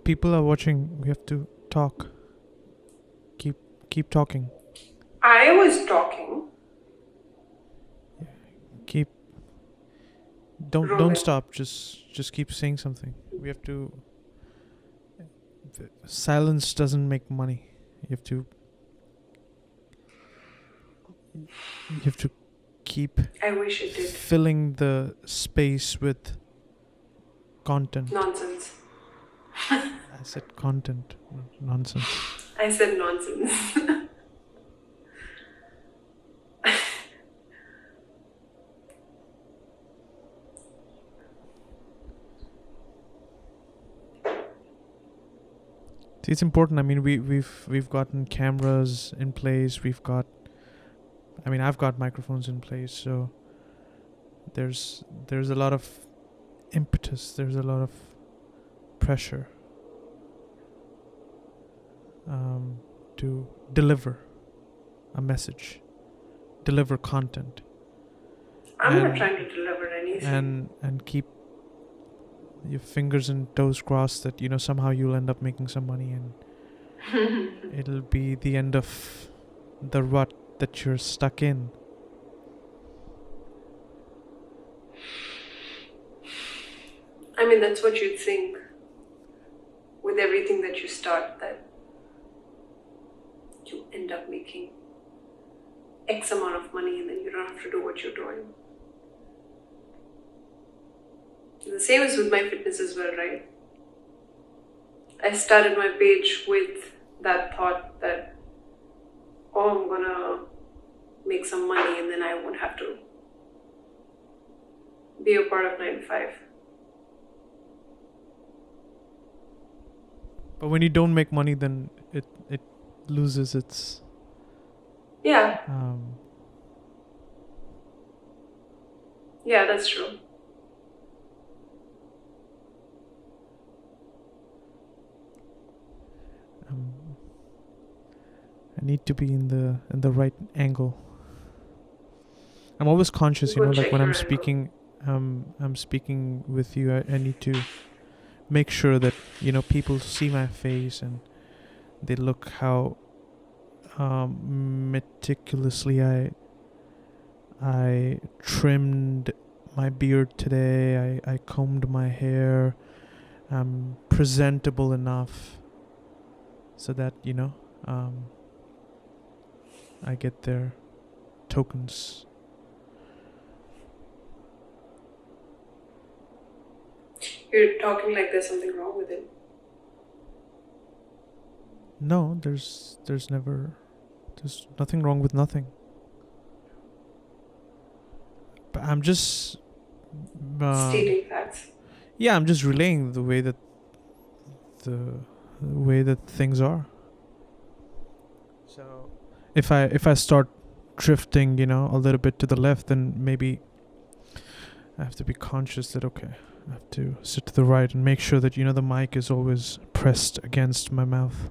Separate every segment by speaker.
Speaker 1: People are watching. We have to talk. Keep talking.
Speaker 2: I was talking.
Speaker 1: Keep don't
Speaker 2: Roman.
Speaker 1: stop. Just keep saying something. We have to. Silence doesn't make money. You have to. You have to keep
Speaker 2: I wish it did.
Speaker 1: filling the space with content.
Speaker 2: Nonsense.
Speaker 1: I said content, not nonsense.
Speaker 2: I said nonsense.
Speaker 1: See, it's important. I mean, we've gotten cameras in place. We've got. I mean, I've got microphones in place. So there's a lot of impetus. There's a lot of pressure to deliver a message, deliver content,
Speaker 2: I'm
Speaker 1: and
Speaker 2: not trying to deliver anything.
Speaker 1: and keep your fingers and toes crossed that somehow you'll end up making some money and it'll be the end of the rut that you're stuck in.
Speaker 2: I mean, that's what you'd think with everything that you start, that you end up making X amount of money and then you don't have to do what you're doing. The same is with my fitness as well, right? I started my page with that thought that, oh, I'm gonna make some money and then I won't have to be a part of 9 to 5.
Speaker 1: But when you don't make money, then it loses its
Speaker 2: Yeah, yeah, that's true.
Speaker 1: I need to be in the right angle. I'm always conscious,
Speaker 2: Go
Speaker 1: like
Speaker 2: check
Speaker 1: when
Speaker 2: your
Speaker 1: I'm
Speaker 2: angle.
Speaker 1: speaking, I'm speaking with you. I need to make sure that people see my face and they look how meticulously I trimmed my beard today. I combed my hair. I'm presentable enough so that I get their tokens.
Speaker 2: You're talking like there's something wrong with it.
Speaker 1: No, there's nothing wrong with nothing. But I'm just
Speaker 2: Stating facts.
Speaker 1: yeah, I'm just relaying the way that things are. So if I start drifting, a little bit to the left, then maybe I have to be conscious that okay, I have to sit to the right and make sure that the mic is always pressed against my mouth.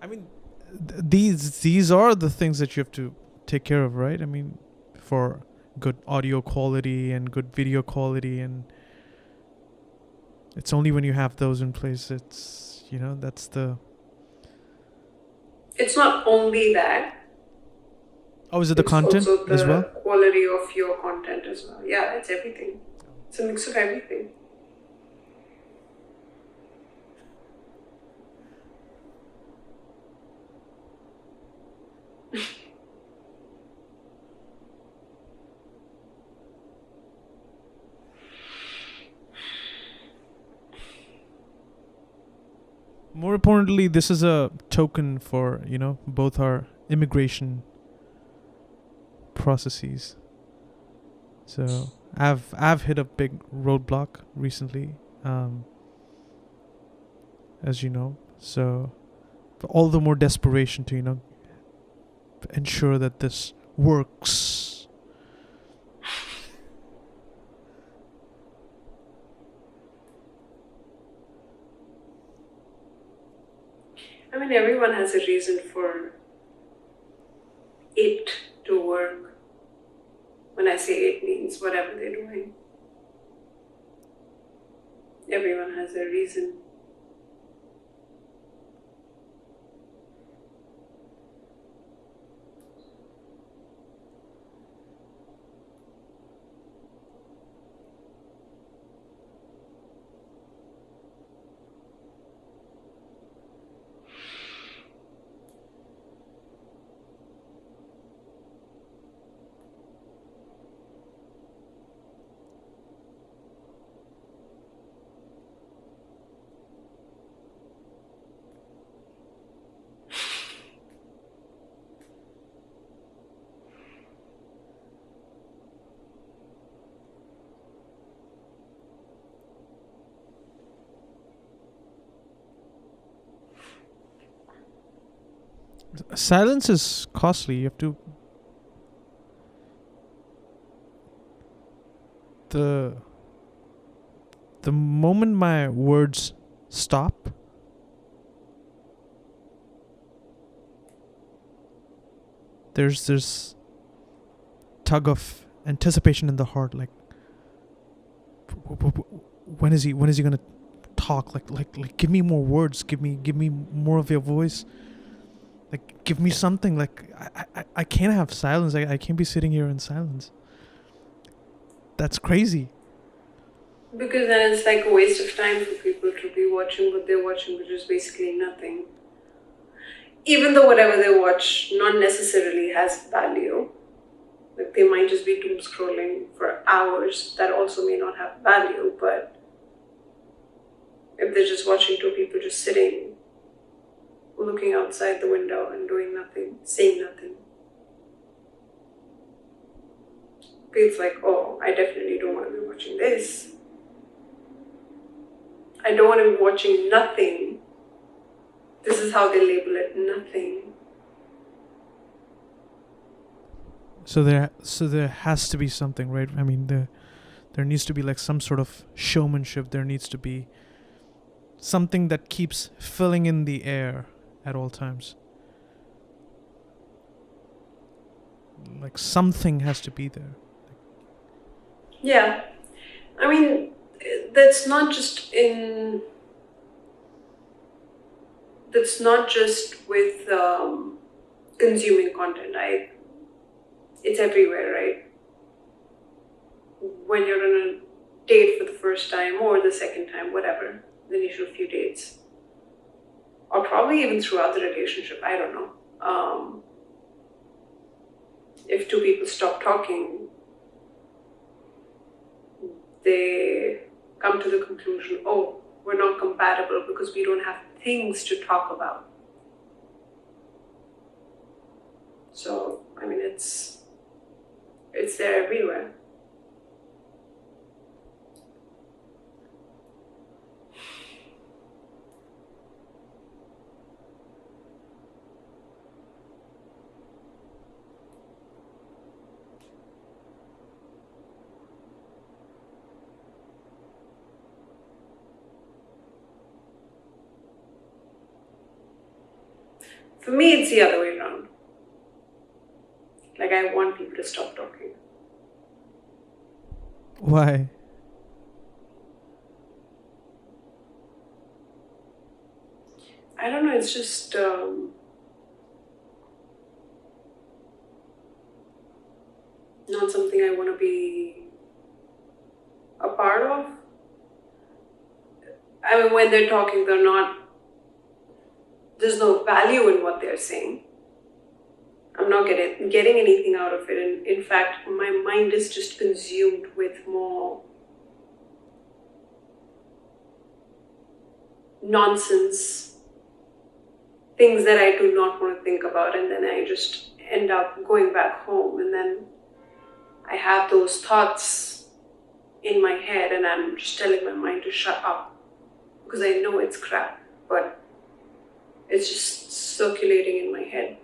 Speaker 1: I mean, these are the things that you have to take care of, right? I mean, for good audio quality and good video quality, and it's only when you have those in place it's that's the.
Speaker 2: It's not only that,
Speaker 1: Oh, is it the
Speaker 2: it's
Speaker 1: content
Speaker 2: also
Speaker 1: as well?
Speaker 2: the quality of your content as well. Yeah, it's everything. It's a mix of everything.
Speaker 1: More importantly, this is a token for, both our immigration processes. So I've hit a big roadblock recently, as you know. So all the more desperation to ensure that this works.
Speaker 2: I mean, everyone has a reason for it to work. When I say it means whatever they're doing. Everyone has a reason.
Speaker 1: Silence is costly. You have to the the moment my words stop, there's this tug of anticipation in the heart, like when is he gonna talk, like give me more words, give me more of your voice, like give me something, like I can't have silence. I can't be sitting here in silence. That's crazy.
Speaker 2: Because then it's like a waste of time for people to be watching what they're watching, which is basically nothing. Even though whatever they watch not necessarily has value. Like they might just be doom scrolling for hours. That also may not have value, but if they're just watching two people just sitting, looking outside the window and doing nothing, saying nothing, feels like, oh, I definitely don't want to be watching this. I don't want to be watching nothing. This is how they label it, nothing.
Speaker 1: So there has to be something, right? I mean, there needs to be like some sort of showmanship. There needs to be something that keeps filling in the air at all times. Like something has to be there.
Speaker 2: Yeah. I mean, that's not just with consuming content. It's everywhere, right? When you're on a date for the first time or the second time, whatever, the initial few dates, or probably even throughout the relationship, I don't know. If two people stop talking, they come to the conclusion, oh, we're not compatible because we don't have things to talk about. So, I mean, it's there everywhere. For me, it's the other way around. Like, I want people to stop talking.
Speaker 1: Why?
Speaker 2: I don't know, it's just not something I want to be a part of. I mean, when they're talking, there's no value in what they're saying. I'm not getting anything out of it. And in fact, my mind is just consumed with more nonsense things that I do not want to think about, and then I just end up going back home, and then I have those thoughts in my head, and I'm just telling my mind to shut up because I know it's crap, but it's just circulating in my head.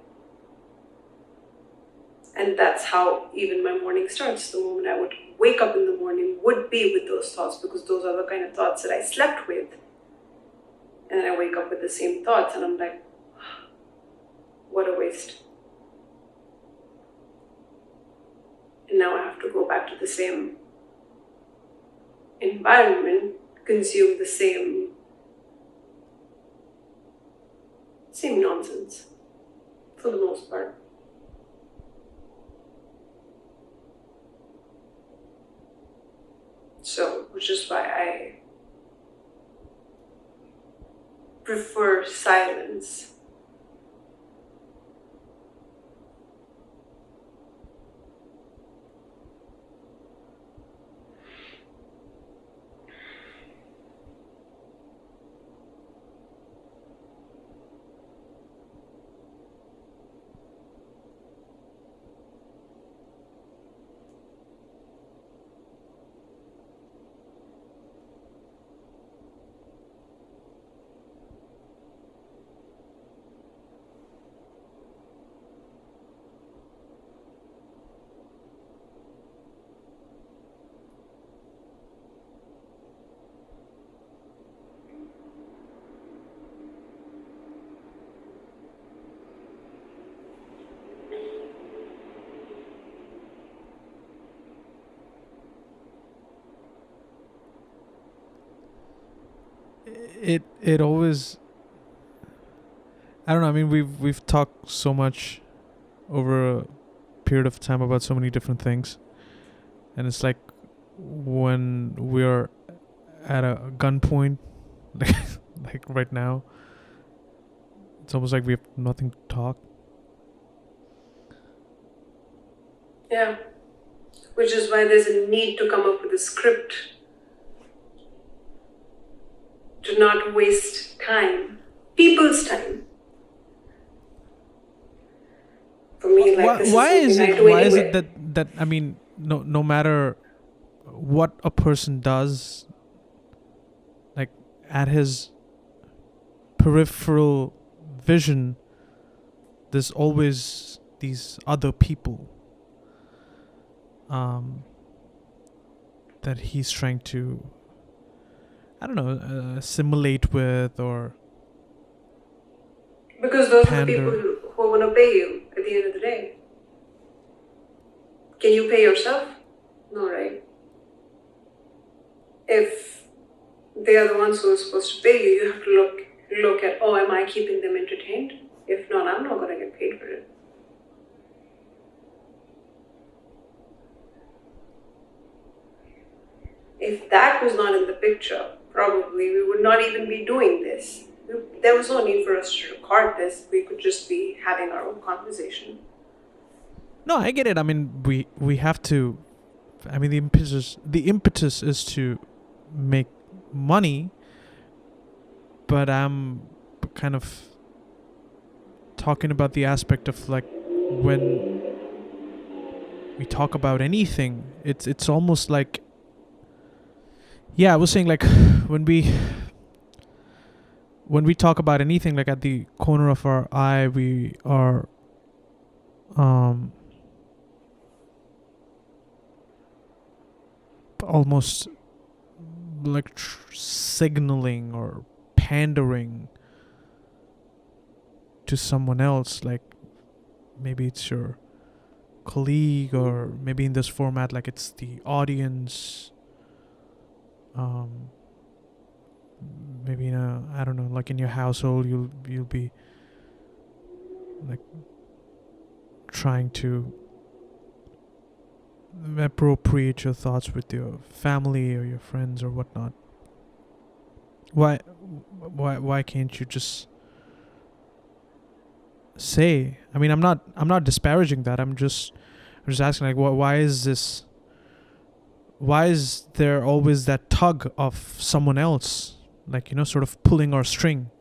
Speaker 2: And that's how even my morning starts. The moment I would wake up in the morning would be with those thoughts, because those are the kind of thoughts that I slept with. And then I wake up with the same thoughts, and I'm like, what a waste. And now I have to go back to the same environment, consume the same nonsense, for the most part. So, which is why I prefer silence.
Speaker 1: It always, I don't know, I mean, we've talked so much over a period of time about so many different things, and it's like when we're at a gunpoint, like right now, it's almost like we have nothing to talk.
Speaker 2: Yeah. Which is why there's a need to come up with a script to not waste time, people's time. For me, like, this
Speaker 1: why
Speaker 2: is
Speaker 1: is
Speaker 2: something
Speaker 1: it
Speaker 2: I do
Speaker 1: why is
Speaker 2: anyway.
Speaker 1: it that I mean, no matter what a person does, like at his peripheral vision, there's always these other people that he's trying to, I don't know, assimilate with or
Speaker 2: Because those are the people
Speaker 1: pander.
Speaker 2: who are going to pay you at the end of the day. Can you pay yourself? No, right? If they are the ones who are supposed to pay you, you have to look at, oh, am I keeping them entertained? If not, I'm not going to get paid for it. If that was not in the picture, probably we would not even be doing this. There was no need for us to record this. We could just be having our own conversation.
Speaker 1: No, I get it. I mean, we have to. I mean, the impetus is to make money, but I'm kind of talking about the aspect of like when we talk about anything, it's almost like, yeah, I was saying like when we talk about anything, like at the corner of our eye, we are almost like signaling or pandering to someone else, like maybe it's your colleague, or maybe in this format like it's the audience, maybe in a, I don't know, like in your household you'll be like trying to appropriate your thoughts with your family or your friends or whatnot. Why can't you just say, I mean, I'm not disparaging that, I'm just asking, like, why is there always that tug of someone else, like, sort of pulling our string?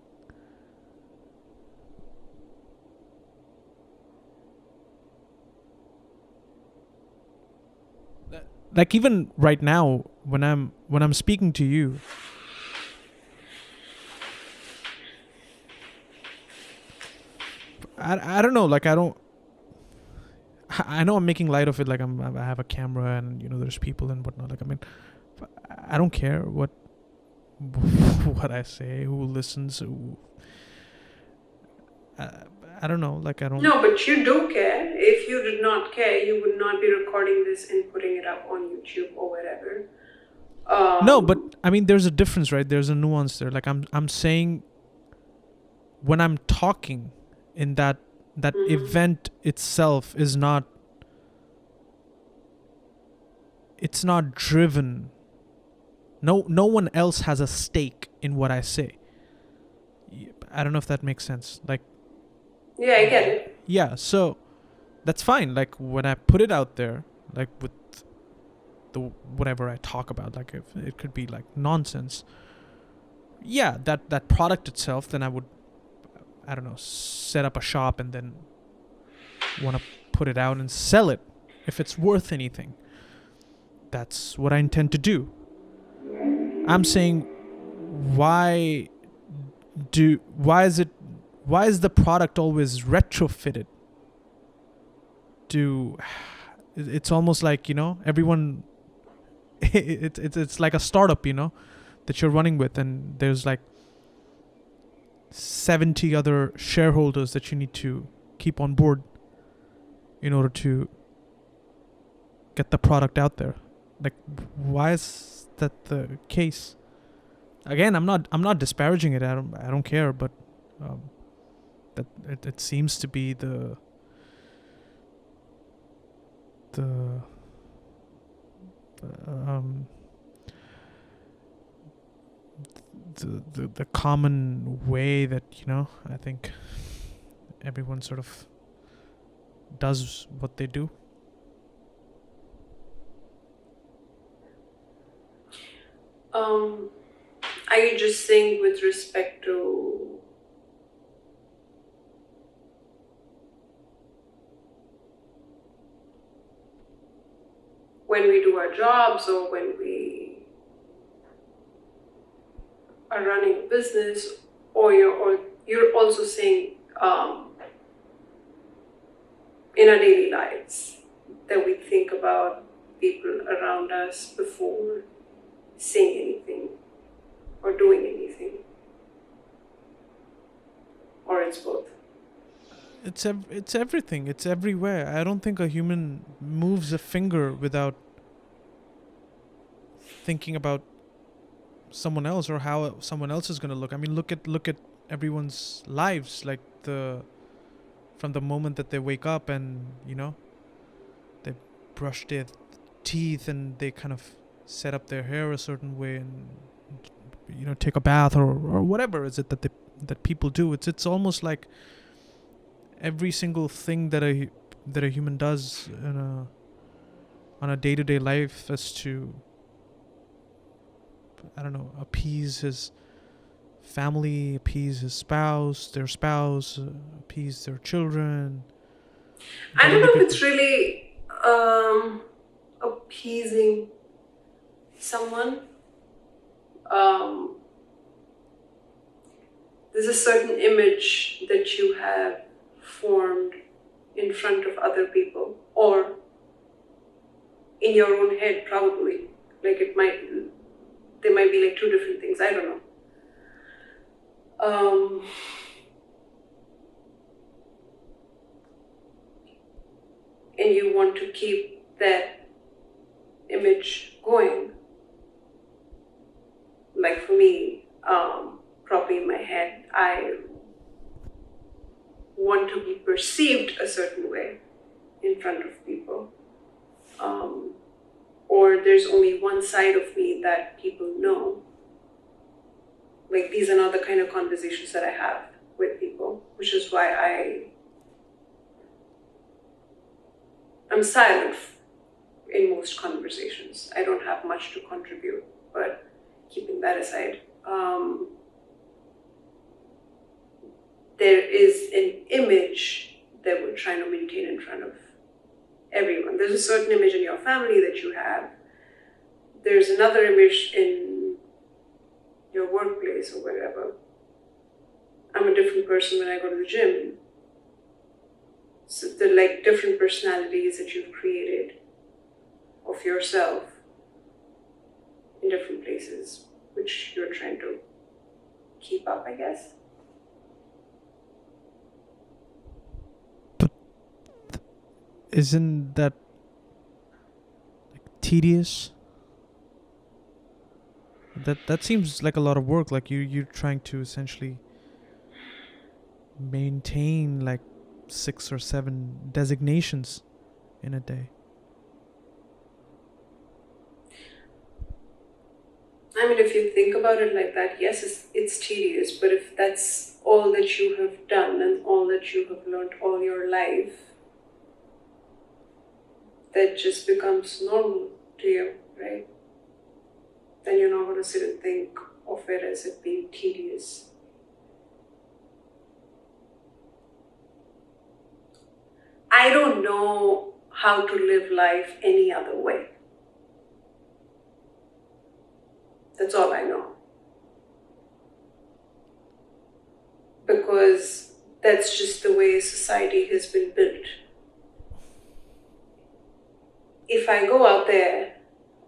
Speaker 1: like even right now when I'm speaking to you, I don't know, like I know I'm making light of it, like I have a camera and there's people and whatnot. Like I mean, I don't care what what I say, who listens, who. I, I don't know, like I don't.
Speaker 2: No, but you do care. If you did not care, you would not be recording this and putting it up on YouTube or wherever.
Speaker 1: No, but I mean, there's a difference, right? There's a nuance there. Like I'm saying, when I'm talking in that event itself is not. It's not driven. No one else has a stake in what I say. I don't know if that makes sense. Like.
Speaker 2: Yeah, I get it.
Speaker 1: Yeah, so that's fine. Like when I put it out there, like with the whatever I talk about, like if it could be like nonsense. Yeah, that product itself, then I would, I don't know, set up a shop and then want to put it out and sell it if it's worth anything. That's what I intend to do. I'm saying, why is the product always retrofitted to? It's almost like everyone. It's like a startup, that you're running with, and there's like 70 other shareholders that you need to keep on board in order to get the product out there. Like, why is that the case? Again, I'm not disparaging it. I don't care, but that it seems to be the common way that I think everyone sort of does what they do.
Speaker 2: Are you just saying with respect to when we do our jobs or when we are running a business, or you're also saying in our daily lives that we think about people around us before saying anything or doing anything, or it's both?
Speaker 1: It's everything. It's everywhere. I don't think a human moves a finger without thinking about someone else or how someone else is going to look. I mean, look at everyone's lives, like from the moment that they wake up and they brush their teeth and they kind of set up their hair a certain way and take a bath or whatever is it that people do. It's almost like every single thing that a human does on a day-to-day life is to, I don't know, appease his family, appease his spouse, appease their children.
Speaker 2: I don't know if it's really appeasing someone. There's a certain image that you have formed in front of other people, or in your own head, probably. Like they might be like two different things. I don't know. And you want to keep that image going. Like for me, probably in my head, I want to be perceived a certain way in front of people. Or there's only one side of me that people know. Like, these are not the kind of conversations that I have with people, which is why I'm silent in most conversations. I don't have much to contribute, but keeping that aside, there is an image that we're trying to maintain in front of everyone. There's a certain image in your family that you have, there's another image in your workplace or wherever. I'm a different person when I go to the gym. So they're like different personalities that you've created of yourself in different places, which you're trying to keep up, I guess.
Speaker 1: But isn't that tedious? That seems like a lot of work. Like you're trying to essentially maintain like 6 or 7 designations in a day.
Speaker 2: I mean, if you think about it like that, yes, it's tedious, but if that's all that you have done and all that you have learned all your life, that just becomes normal to you, right? Then you're not going to sit and think of it as it being tedious. I don't know how to live life any other way. That's all I know. Because that's just the way society has been built. If I go out there,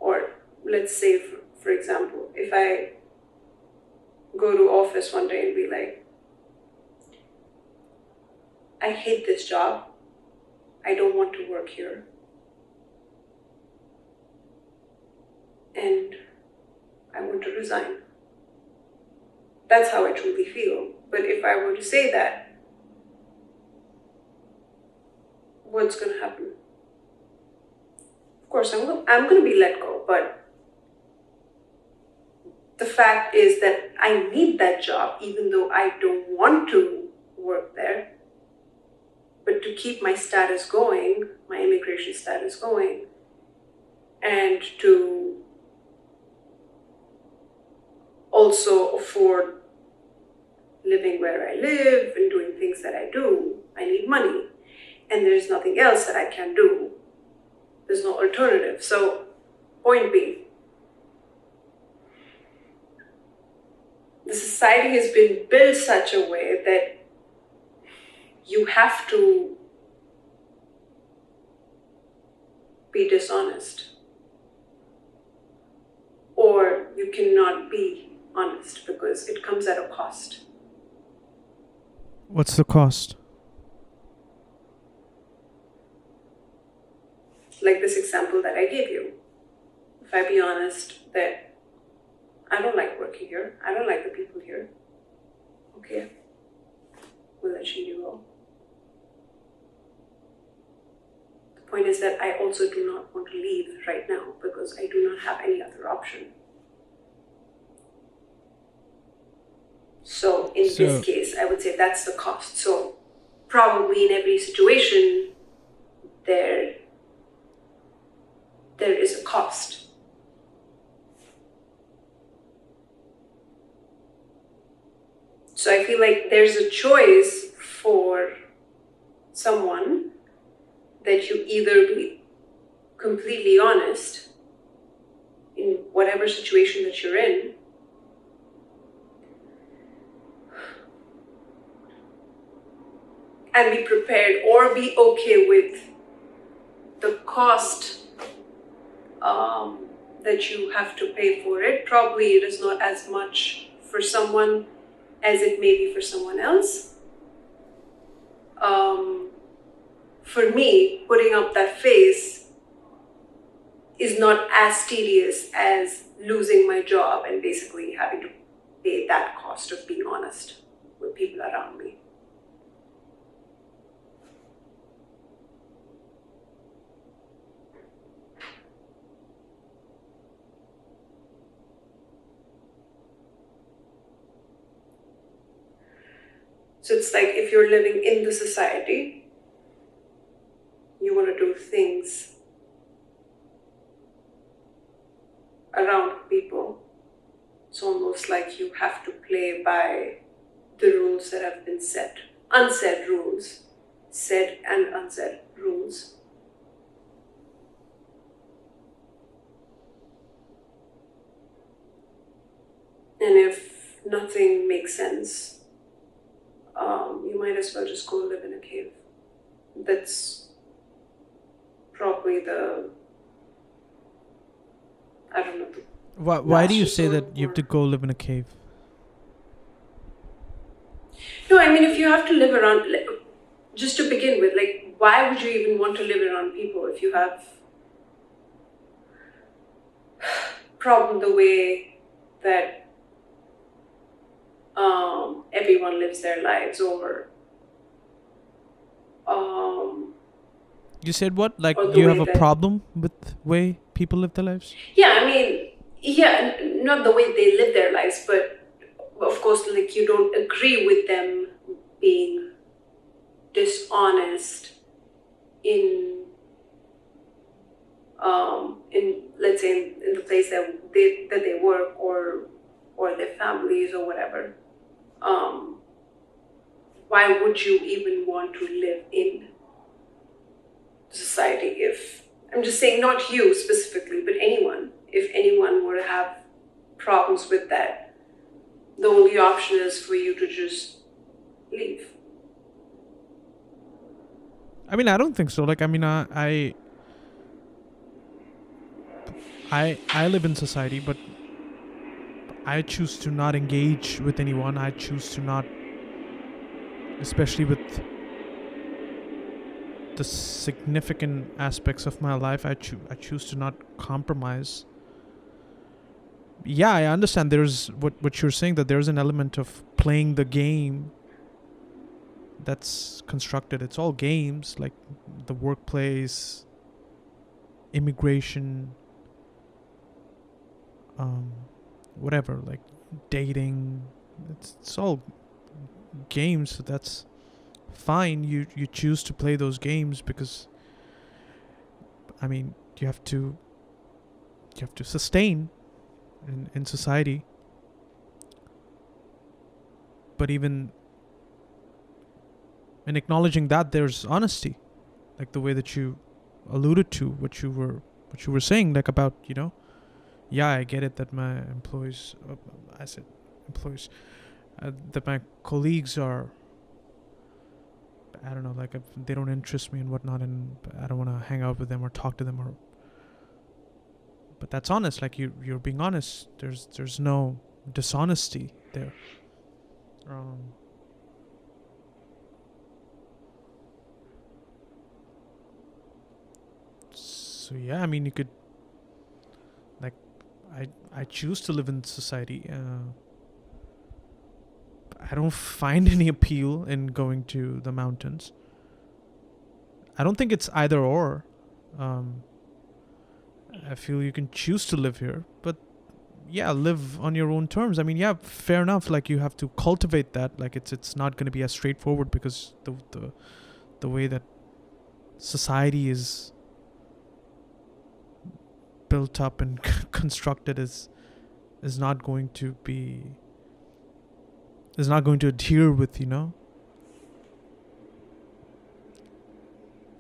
Speaker 2: or let's say, for example, if I go to office one day and be like, I hate this job, I don't want to work here, and I want to resign. That's how I truly feel. But if I were to say that, what's going to happen? Of course, I'm going to be let go, but the fact is that I need that job even though I don't want to work there. But to keep my status going, my immigration status going, and to also afford living where I live and doing things that I do, I need money. And there's nothing else that I can do. There's no alternative. So, point being, the society has been built such a way that you have to be dishonest, or you cannot be honest because it comes at a cost.
Speaker 1: What's the cost?
Speaker 2: Like this example that I gave you. If I be honest that I don't like working here, I don't like the people here, okay, we'll let you go. The point is that I also do not want to leave right now because I do not have any other option. So in this case, I would say that's the cost. So probably in every situation, there is a cost. So I feel like there's a choice for someone that you either be completely honest in whatever situation that you're in, and be prepared or be okay with the cost that you have to pay for it. Probably it is not as much for someone as it may be for someone else. For me, putting up that face is not as tedious as losing my job and basically having to pay that cost of being honest with people around me. So it's like if you're living in the society, you want to do things around people. It's almost like you have to play by the rules that have been set. Unsaid rules. Said and unsaid rules. nothing makes sense, you might as well just go live in a cave. That's probably the, I don't know, the
Speaker 1: Why do
Speaker 2: last
Speaker 1: you say
Speaker 2: resort.
Speaker 1: that you have to go live in a cave?
Speaker 2: No, I mean, if you have to live around, like, just to begin with, like, why would you even want to live around people if you have problem the way that everyone lives their lives, um,
Speaker 1: You said what? Like
Speaker 2: or the
Speaker 1: you have
Speaker 2: way
Speaker 1: a
Speaker 2: that,
Speaker 1: problem with way people live their lives?
Speaker 2: yeah, I mean, yeah, not the way they live their lives, but of course, like, you don't agree with them being dishonest in let's say in the place that they work, or their families or whatever. Um, why would you even want to live in society? If, I'm just saying, not you specifically, but anyone, if anyone were to have problems with that, the only option is for you to just leave.
Speaker 1: I mean, I don't think so. Like, I mean, I live in society, but I choose to not engage with anyone. I choose to not, especially with the significant aspects of my life. I choose to not compromise. Yeah, I understand. There's what you're saying, that there's an element of playing the game that's constructed. It's all games, like the workplace, immigration, um, whatever, like dating. It's all games. So that's fine. You choose to play those games because, I mean, you have to sustain in society. But even in acknowledging that, there's honesty, like the way that you alluded to what you were saying, like about, yeah, I get it that my employees, I said employees, that my colleagues are, I don't know, like if they don't interest me and whatnot, and I don't want to hang out with them or talk to them, or, but that's honest. Like you're being honest. There's no dishonesty there. Um, so yeah, I mean, you could, like, I choose to live in society. I don't find any appeal in going to the mountains. I don't think it's either or. Um, I feel you can choose to live here, but yeah, live on your own terms. I mean, yeah, fair enough. Like you have to cultivate that. Like it's not going to be as straightforward because the way that society is built up and constructed is not going to be is not going to adhere with,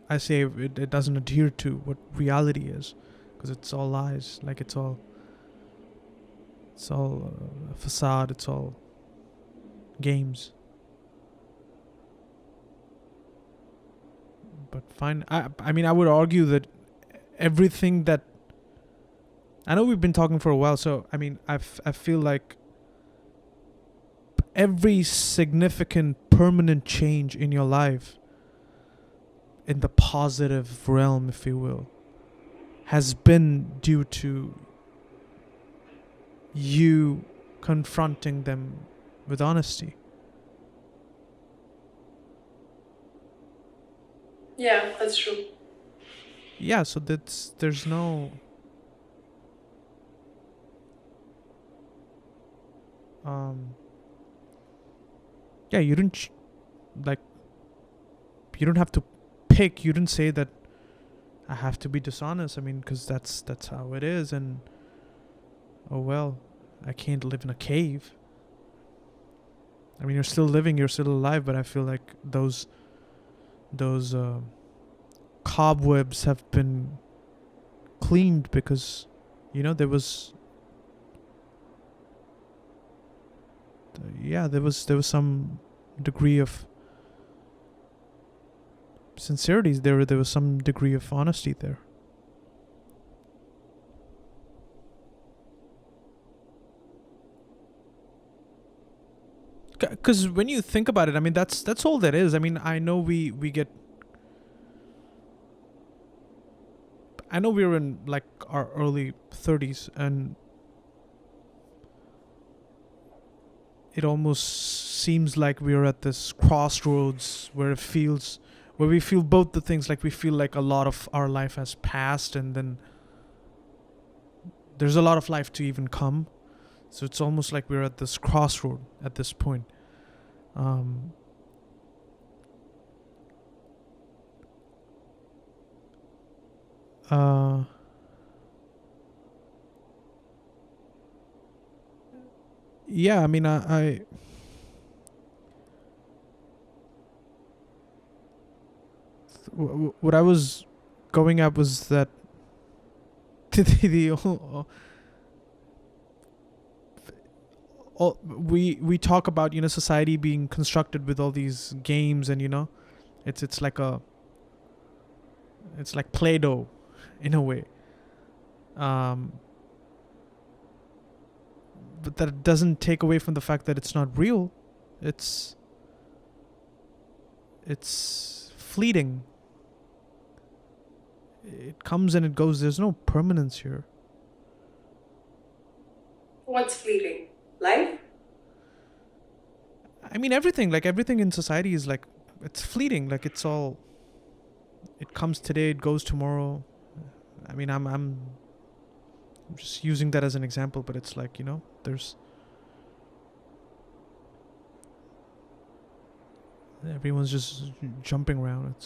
Speaker 1: I say it doesn't adhere to what reality is, because it's all lies. Like it's all a facade. It's all games. But fine. I mean, I would argue that everything that, I know we've been talking for a while, so I mean, I feel like every significant permanent change in your life, in the positive realm, if you will, has been due to you confronting them with honesty.
Speaker 2: Yeah, that's true.
Speaker 1: Yeah, so there's no um yeah, you didn't like, you don't have to pick. You didn't say that I have to be dishonest. I mean, because that's how it is. And oh well, I can't live in a cave. I mean, you're still living, you're still alive, but I feel like those cobwebs have been cleaned because, there was yeah, there was some degree of sincerity. There was some degree of honesty there. Because when you think about it, I mean, that's all there is. I mean, I know we're in like our early 30s, and it almost seems like we're at this crossroads where we feel both the things. Like we feel like a lot of our life has passed, and then there's a lot of life to even come. So it's almost like we're at this crossroad at this point. Um, uh, yeah, I mean, what I was going at was that the we talk about, society being constructed with all these games, and it's like it's like Play-Doh in a way. Um, but that doesn't take away from the fact that it's not real. It's it's fleeting. It comes and it goes. There's no permanence here.
Speaker 2: What's fleeting? Life?
Speaker 1: I mean, everything, like everything in society is like, it's fleeting. Like it comes today, it goes tomorrow. I mean, I'm just using that as an example, but it's like, there's everyone's just jumping around.